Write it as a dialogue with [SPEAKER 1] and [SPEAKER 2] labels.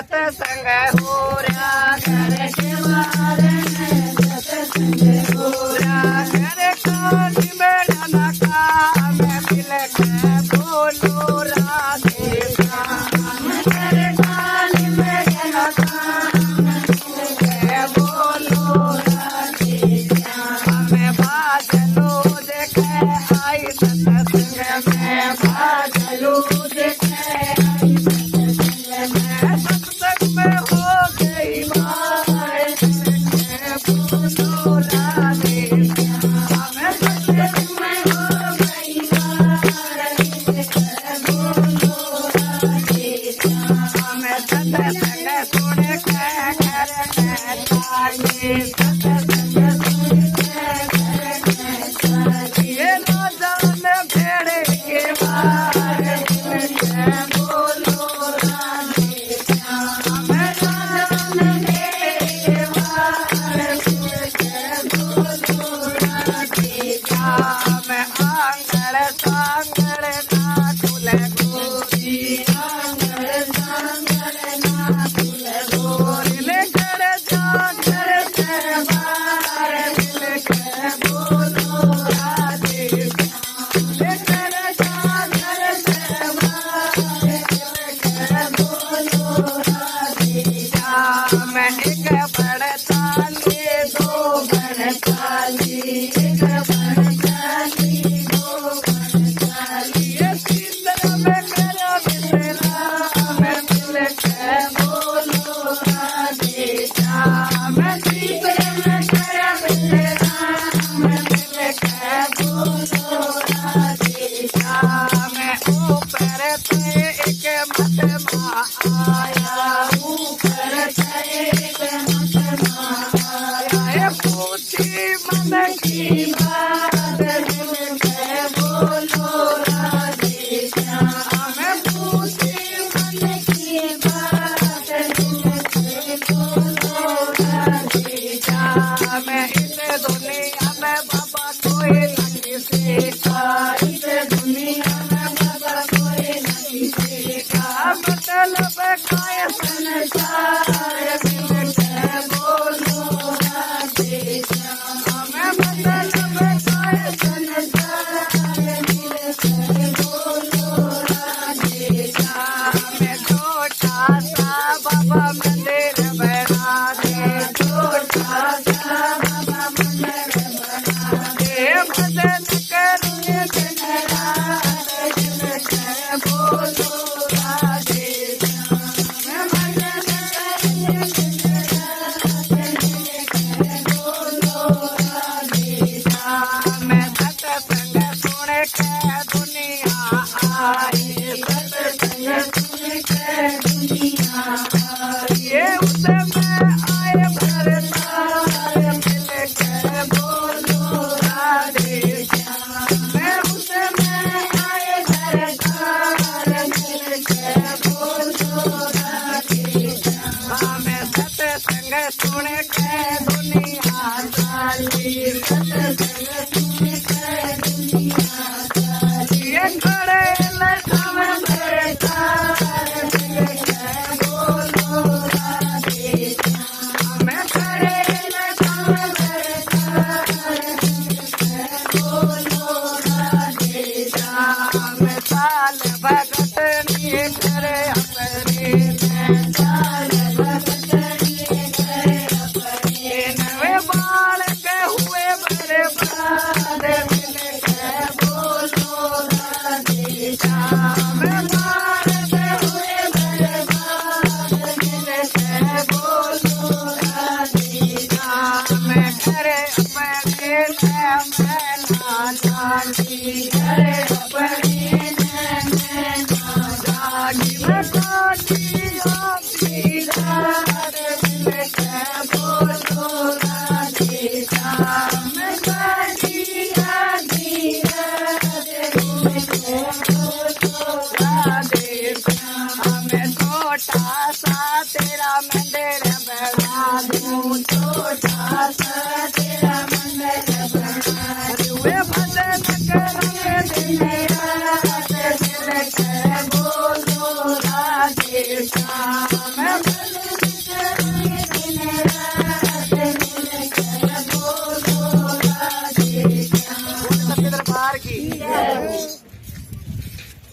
[SPEAKER 1] सत्संग हो रहा घर के बाहर में सत्संग हो रहा घर कान में गाना का मैं मिल के बोलो राधे श्याम घर कान में गाना का मैं मिल के बोलो राधे श्याम मैं बादलो देखे आई सत्संग में बादलो देखे आई सत्संग में हो गई बात बोलो राधे श्याम सत्संग में हो गई बात बोलो राधे श्याम सत्संग सुन के घर में ताली सत्संग सुन के घर में ताली ये राजा ने भेड़े के बाहर बोलो राधे श्याम राजा ने भेड़े के बाहर बोलो राधे श्याम आंगण सांगण ना तुल गोरी आंगण सांगण ना तुल गोरी लेकर जाकर से बाहर मिल के बोलो राधे श्याम लेकर जाकर से बाहर मिल के बोलो राधे श्याम एक बड़ ताली दो बड़ ताली एक बड़ ताली दो बड़ ताली ये सिंदर में करो विश्राम मिल के बोलो राधे श्याम सिंदर में करो विश्राम मिल के बोलो राधे श्याम ऊपर से एक महात्मा आया ऊपर से एक महात्मा आया पूछी मन की बात मिल के बोलो राधे श्याम पूछी मन की बात मिल के बोलो राधे श्याम इस दुनिया में बाबा कोई नहीं सीखा इस दुनिया में बाबा कोई नहीं सीखा मतलब काय संसार मिल के बोलो राधे श्याम मतलब काय संसार मिल के बोलो राधे श्याम छोटा सा बाबा मंदिर बना दे छोटा सा बाबा मंदिर बना दे भजन करूँ दिन रात मिल के बोलो राधे श्याम भजन करूँ दिन रात मिल के बोलो राधे श्याम सत्संग सुन के दुनिया आई सत्संग सुन के दुनिया आई ये उसमें आए भरतार मिल के बोलो राधे श्याम उसमें आए भरतार मिल के बोलो राधे श्याम सत्संग सुन के दुनिया ताली सत्संग सुन के दुनिया ताली ये खड़े लखम भरतार मिल के बोलो राधे श्याम खड़े लखम भरतार मिल के बोलो राधे श्याम साल भगत नी करे अपने में साल भगत नी करे अपने नवे बाल के हुए बर्बाद मिल के बोलो राधे श्याम बाल के हुए बर्बाद मिल के बोलो राधे श्याम करे अपने में लाली करे अपने में लाली बताती आपकी रात मिल के बोलो राधे श्याम गाजी गाजी रात मिल के बोलो राधे श्याम छोटा सा तेरा मंदिर बना दूं छोटा सा तेरा मंदिर बना दूं भजन करेंगे दिन रात मिल के बोलो राधे श्याम